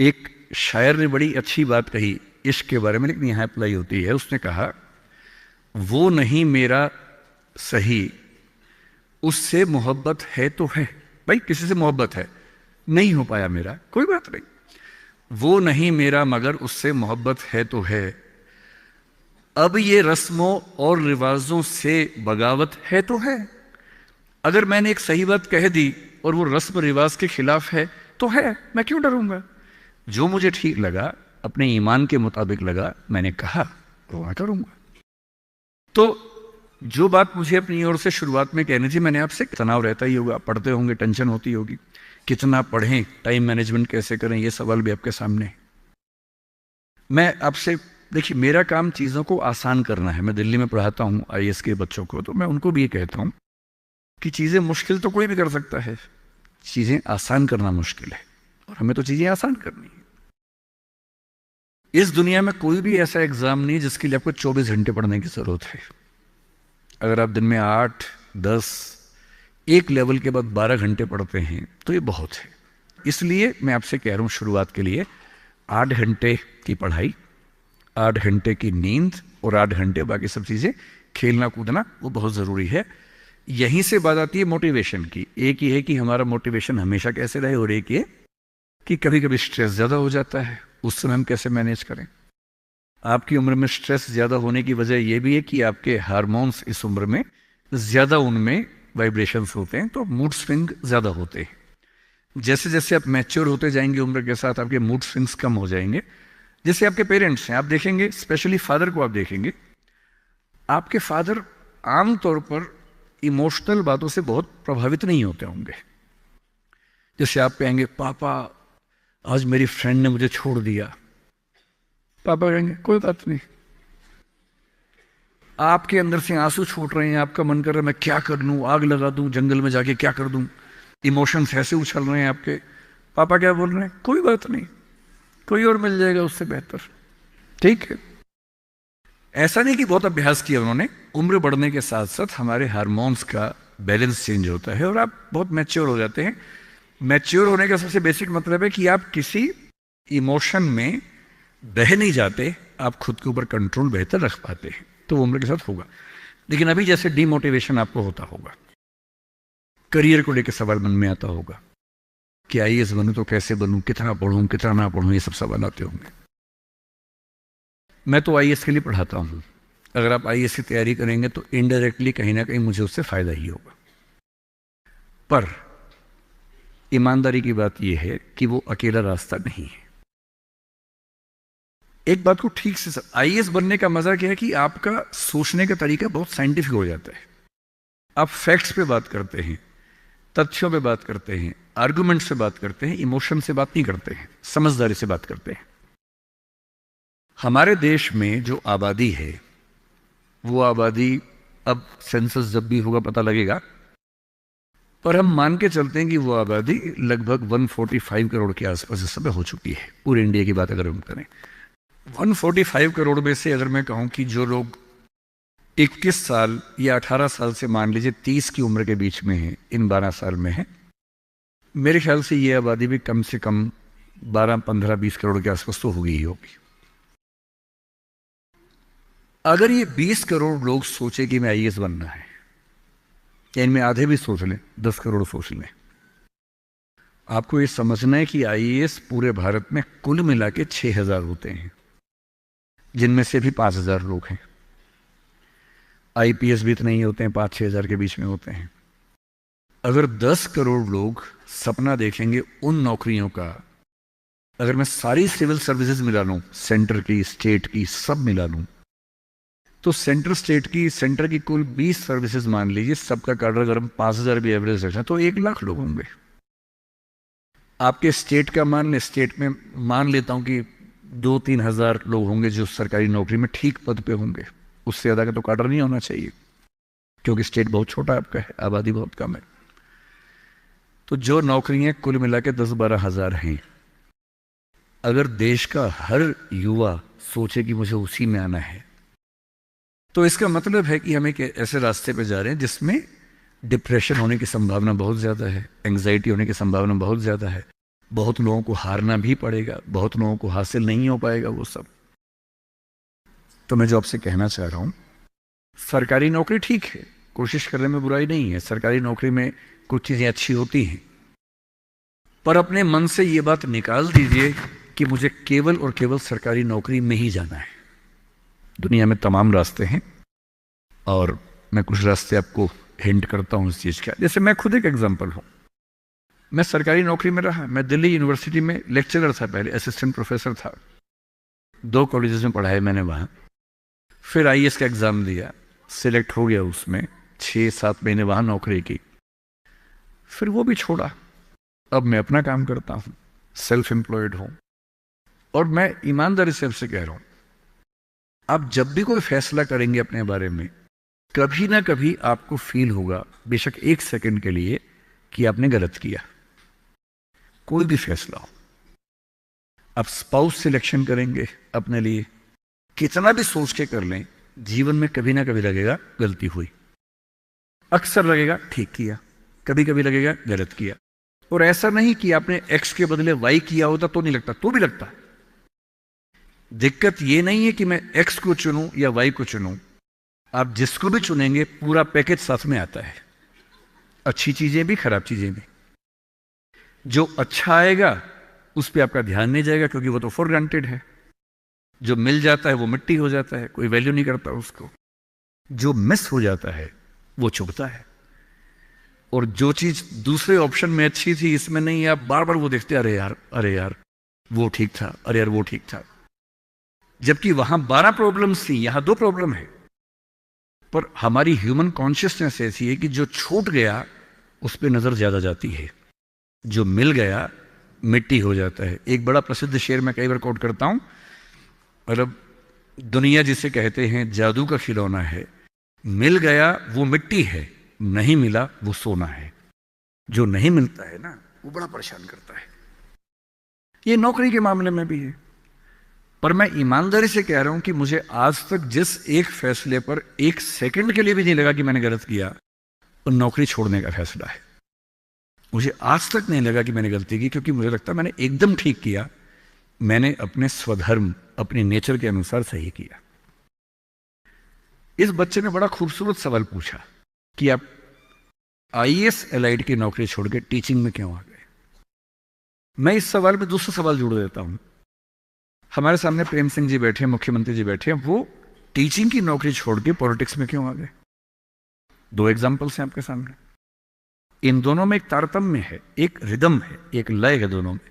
एक शायर ने बड़ी अच्छी बात कही इश्क के बारे में, लेकिन यहाँ अप्लाई होती है। उसने कहा, वो नहीं मेरा सही, उससे मोहब्बत है तो है। भाई किसी से मोहब्बत है, नहीं हो पाया मेरा, कोई बात नहीं। वो नहीं मेरा मगर उससे मोहब्बत है तो है। अब ये रस्मों और रिवाजों से बगावत है तो है। अगर मैंने एक सही बात कह दी और वो रस्म रिवाज के खिलाफ है तो है, मैं क्यों डरूंगा। जो मुझे ठीक लगा, अपने ईमान के मुताबिक लगा, मैंने कहा तो मैं करूंगा। तो जो बात मुझे अपनी ओर से शुरुआत में कहनी थी, मैंने आपसे, तनाव रहता ही होगा, पढ़ते होंगे, टेंशन होती होगी, कितना पढ़ें, टाइम मैनेजमेंट कैसे करें, ये सवाल भी आपके सामने है। मैं आपसे, देखिए मेरा काम चीज़ों को आसान करना है। मैं दिल्ली में पढ़ाता हूँ आईएएस के बच्चों को, तो मैं उनको भी ये कहता हूँ कि चीज़ें मुश्किल तो कोई भी कर सकता है, चीज़ें आसान करना मुश्किल है, और हमें तो चीज़ें आसान करनी है। इस दुनिया में कोई भी ऐसा एग्जाम नहीं जिसके लिए आपको 24 घंटे पढ़ने की जरूरत है। अगर आप दिन में 8, 10, एक लेवल के बाद 12 घंटे पढ़ते हैं तो ये बहुत है। इसलिए मैं आपसे कह रहा हूँ, शुरुआत के लिए 8 घंटे की पढ़ाई, 8 घंटे की नींद और 8 घंटे बाकी सब चीज़ें, खेलना कूदना, वो बहुत ज़रूरी है। यहीं से बात आती है मोटिवेशन की। एक ही है कि हमारा मोटिवेशन हमेशा कैसे रहे, और एक ये कि कभी कभी स्ट्रेस ज़्यादा हो जाता है, उस समय हम कैसे मैनेज करें। आपकी उम्र में स्ट्रेस ज़्यादा होने की वजह यह भी है कि आपके हार्मोन्स इस उम्र में ज़्यादा, उनमें वाइब्रेशंस होते हैं, तो मूड स्विंग ज़्यादा होते हैं। जैसे जैसे आप मैच्योर होते जाएंगे उम्र के साथ, आपके मूड स्विंग्स कम हो जाएंगे। जैसे आपके पेरेंट्स हैं, आप देखेंगे, स्पेशली फादर को आप देखेंगे, आपके फादर आमतौर पर इमोशनल बातों से बहुत प्रभावित नहीं होते होंगे। जैसे आप कहेंगे, पापा आज मेरी फ्रेंड ने मुझे छोड़ दिया, पापा कहेंगे कोई बात नहीं। आपके अंदर से आंसू छूट रहे हैं, आपका मन कर रहा है मैं क्या कर लूं, आग लगा दूं, जंगल में जाके क्या कर दूं, इमोशंस ऐसे उछल रहे हैं आपके। पापा क्या बोल रहे हैं, कोई बात नहीं, कोई और मिल जाएगा उससे बेहतर, ठीक है। ऐसा नहीं कि बहुत अभ्यास किया उन्होंने। उम्र बढ़ने के साथ साथ हमारे हार्मोन्स का बैलेंस चेंज होता है और आप बहुत मैच्योर हो जाते हैं। मैच्योर होने का सबसे बेसिक मतलब है कि आप किसी इमोशन में बह नहीं जाते, आप खुद के ऊपर कंट्रोल बेहतर रख पाते हैं। तो वो उम्र के साथ होगा। लेकिन अभी जैसे डीमोटिवेशन आपको होता होगा, करियर को लेकर सवाल मन में आता होगा कि आईएएस बनूं तो कैसे बनूं, कितना पढ़ूं, कितना ना पढ़ूं, ये सब सवाल आते होंगे। मैं तो आईएएस के लिए पढ़ाता हूं। अगर आप आईएएस की तैयारी करेंगे तो इनडायरेक्टली कहीं ना कहीं मुझे उससे फायदा ही होगा। पर ईमानदारी की बात यह है कि वो अकेला रास्ता नहीं है। एक बात को ठीक से, आईएएस बनने का मजा क्या है कि आपका सोचने का तरीका बहुत साइंटिफिक हो जाता है। आप फैक्ट्स पे बात करते हैं, तथ्यों पे बात करते हैं, आर्गुमेंट से बात करते हैं, इमोशन से बात नहीं करते हैं, समझदारी से बात करते हैं। हमारे देश में जो आबादी है, वो आबादी, अब सेंसस जब भी होगा पता लगेगा, पर हम मान के चलते हैं कि वो आबादी लगभग 145 करोड़ के आसपास इस समय हो चुकी है। पूरे इंडिया की बात अगर हम करें, 145 करोड़ में से अगर मैं कहूं कि जो लोग 21 साल या 18 साल से मान लीजिए 30 की उम्र के बीच में है, इन 12 साल में है, मेरे ख्याल से ये आबादी भी कम से कम 12, 15, 20 करोड़ के आसपास तो होगी ही होगी। अगर ये 20 करोड़ लोग सोचे कि मैं आईएएस बनना है, या इनमें आधे भी सोच लें, 10 करोड़ सोच लें, आपको ये समझना है कि आईएएस पूरे भारत में कुल मिला के 6000 होते हैं, जिनमें से भी 5000 लोग हैं। आईपीएस भी इतने ही होते हैं, 5-6 हजार के बीच में होते हैं। अगर 10 करोड़ लोग सपना देखेंगे उन नौकरियों का, अगर मैं सारी सिविल सर्विसेज मिला लूं, सेंटर की, स्टेट की, सब मिला लूं, तो सेंटर की कुल 20 सर्विसेज मान लीजिए, सबका कार्डर अगर हम 5000 भी एवरेज रखें तो 1 लाख लोग होंगे। आपके स्टेट का मान लें, स्टेट में मान लेता हूं कि 2-3 हजार लोग होंगे जो सरकारी नौकरी में ठीक पद पे होंगे। उससे ज्यादा का तो कार्डर नहीं होना चाहिए, क्योंकि स्टेट बहुत छोटा आपका है, आबादी बहुत कम है। तो जो नौकरियां कुल मिला के 10-12 हजार हैं, अगर देश का हर युवा सोचे कि मुझे उसी में आना है, तो इसका मतलब है कि हम एक ऐसे रास्ते पे जा रहे हैं जिसमें डिप्रेशन होने की संभावना बहुत ज़्यादा है, एंग्जाइटी होने की संभावना बहुत ज़्यादा है, बहुत लोगों को हारना भी पड़ेगा, बहुत लोगों को हासिल नहीं हो पाएगा वो सब। तो मैं जो आपसे कहना चाह रहा हूं, सरकारी नौकरी ठीक है, कोशिश करने में बुराई नहीं है, सरकारी नौकरी में कुछ चीजें अच्छी होती हैं, पर अपने मन से ये बात निकाल दीजिए कि मुझे केवल और केवल सरकारी नौकरी में ही जाना है। दुनिया में तमाम रास्ते हैं और मैं कुछ रास्ते आपको हिंट करता हूं इस चीज का। जैसे मैं खुद एक एग्जांपल हूं, मैं सरकारी नौकरी में रहा, मैं दिल्ली यूनिवर्सिटी में लेक्चरर था, पहले असिस्टेंट प्रोफेसर था, 2 कॉलेजेस में पढ़ाए मैंने वहां। फिर आईएएस का एग्जाम दिया, सिलेक्ट हो गया उसमें, 6-7 महीने वहां नौकरी की, फिर वो भी छोड़ा। अब मैं अपना काम करता हूं, सेल्फ एम्प्लॉयड हूं। और मैं ईमानदारी से आपसे कह रहा हूं, आप जब भी कोई फैसला करेंगे अपने बारे में, कभी ना कभी आपको फील होगा, बेशक 1 सेकंड के लिए, कि आपने गलत किया। कोई भी फैसला हो, आप स्पाउस सिलेक्शन करेंगे अपने लिए, कितना भी सोच के कर लें, जीवन में कभी ना कभी लगेगा गलती हुई। अक्सर लगेगा ठीक किया, कभी कभी लगेगा गलत किया। और ऐसा नहीं कि आपने एक्स के बदले वाई किया होता तो नहीं लगता, तो भी लगता। दिक्कत ये नहीं है कि मैं एक्स को चुनूं या वाई को चुनूं, आप जिसको भी चुनेंगे पूरा पैकेज साथ में आता है, अच्छी चीजें भी खराब चीजें भी। जो अच्छा आएगा उस पर आपका ध्यान नहीं जाएगा, क्योंकि वो तो फॉर ग्रांटेड है। जो मिल जाता है वो मिट्टी हो जाता है, कोई वैल्यू नहीं करता उसको। जो मिस हो जाता है वो चुभता है। और जो चीज दूसरे ऑप्शन में अच्छी थी, इसमें नहीं, आप बार बार वो देखते, अरे यार, अरे यार वो ठीक था, अरे यार वो ठीक था। जबकि वहां 12 प्रॉब्लम्स थी, यहां 2 प्रॉब्लम है। पर हमारी ह्यूमन कॉन्शियसनेस ऐसी है कि जो छूट गया उस पर नजर ज्यादा जाती है, जो मिल गया मिट्टी हो जाता है। एक बड़ा प्रसिद्ध शेर मैं कई बार कोट करता हूं, मतलब दुनिया जिसे कहते हैं जादू का खिलौना है, मिल गया वो मिट्टी है, नहीं मिला वो सोना है। जो नहीं मिलता है ना, वो बड़ा परेशान करता है। ये नौकरी के मामले में भी है। पर मैं ईमानदारी से कह रहा हूं कि मुझे आज तक जिस एक फैसले पर 1 सेकंड के लिए भी नहीं लगा कि मैंने गलत किया, वो नौकरी छोड़ने का फैसला है। मुझे आज तक नहीं लगा कि मैंने गलती की, क्योंकि मुझे लगता मैंने एकदम ठीक किया। मैंने अपने स्वधर्म, अपने नेचर के अनुसार सही किया। इस बच्चे ने बड़ा खूबसूरत सवाल पूछा कि आप आईएएस एलाइड की नौकरी छोड़ के टीचिंग में क्यों आ गए। मैं इस सवाल में दूसरा सवाल जोड़ देता हूं। हमारे सामने प्रेम सिंह जी बैठे हैं, मुख्यमंत्री जी बैठे हैं, वो टीचिंग की नौकरी छोड़ के पॉलिटिक्स में क्यों आ गए। 2 एग्जाम्पल्स हैं आपके सामने। इन दोनों में एक तारतम्य है, एक रिदम है, एक लय है दोनों में।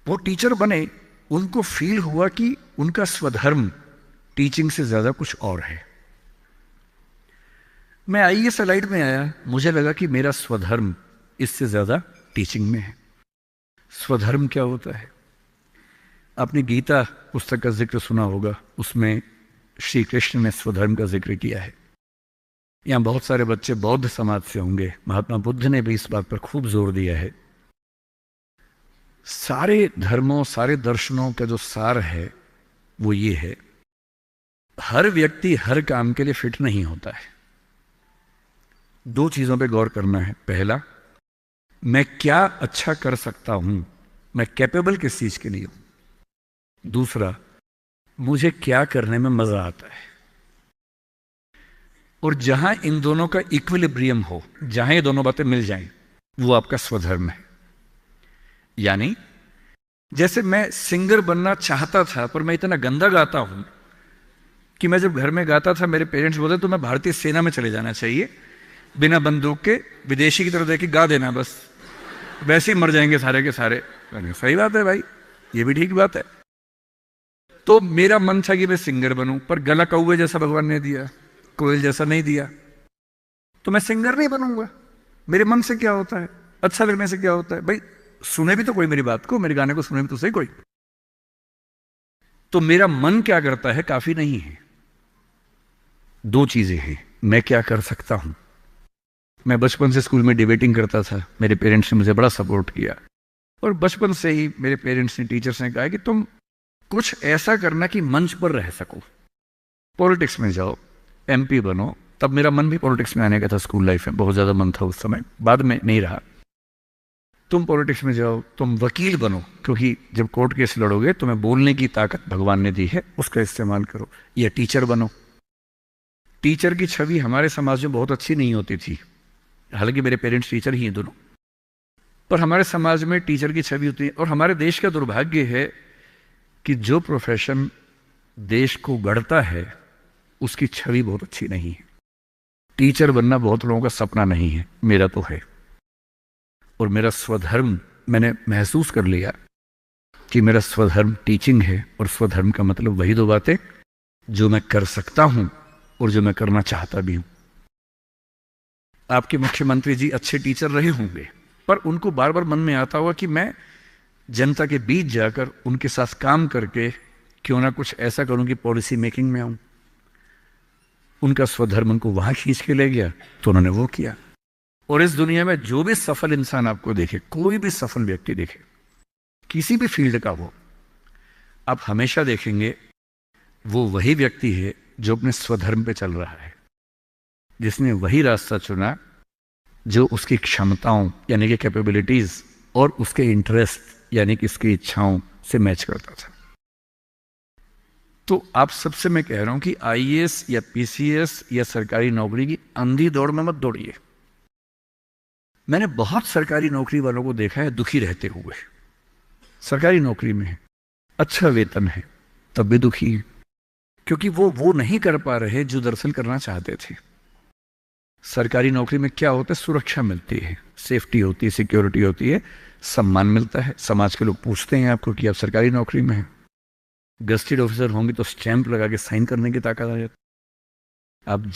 वो टीचर बने, उनको फील हुआ कि उनका स्वधर्म टीचिंग से ज्यादा कुछ और है। मैं आईएएस एलाइड में आया, मुझे लगा कि मेरा स्वधर्म इससे ज्यादा टीचिंग में है। स्वधर्म क्या होता है? आपने गीता पुस्तक का जिक्र सुना होगा, उसमें श्री कृष्ण ने स्वधर्म का जिक्र किया है। यहां बहुत सारे बच्चे बौद्ध समाज से होंगे, महात्मा बुद्ध ने भी इस बात पर खूब जोर दिया है। सारे धर्मों, सारे दर्शनों का जो सार है वो ये है, हर व्यक्ति हर काम के लिए फिट नहीं होता है। 2 चीजों पे गौर करना है। पहला, मैं क्या अच्छा कर सकता हूं, मैं कैपेबल किस चीज के लिए हूं। दूसरा, मुझे क्या करने में मजा आता है। और जहां इन दोनों का इक्विलिब्रियम हो, जहां ये दोनों बातें मिल जाएं, वो आपका स्वधर्म है। यानी जैसे मैं सिंगर बनना चाहता था, पर मैं इतना गंदा गाता हूं कि मैं जब घर में गाता था, मेरे पेरेंट्स बोलते तो मैं भारतीय सेना में चले जाना चाहिए, बिना बंदूक के विदेशी की तरह देख गा देना, बस वैसे ही मर जाएंगे सारे के सारे। सही बात है भाई, ये भी ठीक बात है। तो मेरा मन था कि मैं सिंगर बनूं, पर गला कौवे जैसा भगवान ने दिया, कोयल जैसा नहीं दिया, तो मैं सिंगर नहीं बनूंगा। मेरे मन से क्या होता है, अच्छा लगने से क्या होता है भाई, सुने भी तो कोई मेरी बात को, मेरे गाने को सुने भी तो सही कोई। तो मेरा मन क्या करता है काफी नहीं है। 2 चीजें हैं, मैं क्या कर सकता हूं। मैं बचपन से स्कूल में डिबेटिंग करता था, मेरे पेरेंट्स ने मुझे बड़ा सपोर्ट किया, और बचपन से ही मेरे पेरेंट्स ने, टीचर्स ने कहा कि तुम कुछ ऐसा करना कि मंच पर रह सको, पॉलिटिक्स में जाओ, एमपी बनो। तब मेरा मन भी पॉलिटिक्स में आने का था, स्कूल लाइफ में बहुत ज्यादा मन था उस समय, बाद में नहीं रहा। तुम पॉलिटिक्स में जाओ, तुम वकील बनो, क्योंकि जब कोर्ट केस लड़ोगे तुम्हें बोलने की ताकत भगवान ने दी है, उसका इस्तेमाल करो। या टीचर बनो। टीचर की छवि हमारे समाज में बहुत अच्छी नहीं होती थी, हालांकि मेरे पेरेंट्स टीचर ही हैं दोनों, पर हमारे समाज में टीचर की छवि होती है। और हमारे देश का दुर्भाग्य है कि जो प्रोफेशन देश को गढ़ता है उसकी छवि बहुत अच्छी नहीं है। टीचर बनना बहुत लोगों का सपना नहीं है, मेरा तो है। और मेरा स्वधर्म, मैंने महसूस कर लिया कि मेरा स्वधर्म टीचिंग है। और स्वधर्म का मतलब वही दो बातें जो मैं कर सकता हूं और जो मैं करना चाहता भी हूं। आपके मुख्यमंत्री जी अच्छे टीचर रहे होंगे, पर उनको बार बार मन में आता होगा कि मैं जनता के बीच जाकर उनके साथ काम करके क्यों ना कुछ ऐसा करूं कि पॉलिसी मेकिंग में आऊं। उनका स्वधर्म उनको वहां खींच के ले गया, तो उन्होंने वो किया। और इस दुनिया में जो भी सफल इंसान आपको देखे, कोई भी सफल व्यक्ति देखे, किसी भी फील्ड का हो, आप हमेशा देखेंगे वो वही व्यक्ति है जो अपने स्वधर्म पे चल रहा है, जिसने वही रास्ता चुना जो उसकी क्षमताओं यानी कि कैपेबिलिटीज और उसके इंटरेस्ट यानी कि उसकी इच्छाओं से मैच करता था। तो आप सबसे मैं कह रहा हूं कि आईएएस या पीसीएस या सरकारी नौकरी की अंधी दौड़ में मत दौड़िए। मैंने बहुत सरकारी नौकरी वालों को देखा है दुखी रहते हुए। सरकारी नौकरी में है, अच्छा वेतन है, तब भी दुखी है, क्योंकि वो नहीं कर पा रहे जो दरअसल करना चाहते थे। सरकारी नौकरी में क्या होता है? सुरक्षा मिलती है, सेफ्टी होती है, सिक्योरिटी होती है, सम्मान मिलता है, समाज के लोग पूछते हैं आपको कि आप सरकारी नौकरी में हैं। गस्टेड ऑफिसर होंगे तो स्टैंप लगा के साइन करने की ताकत आ जाती है। आप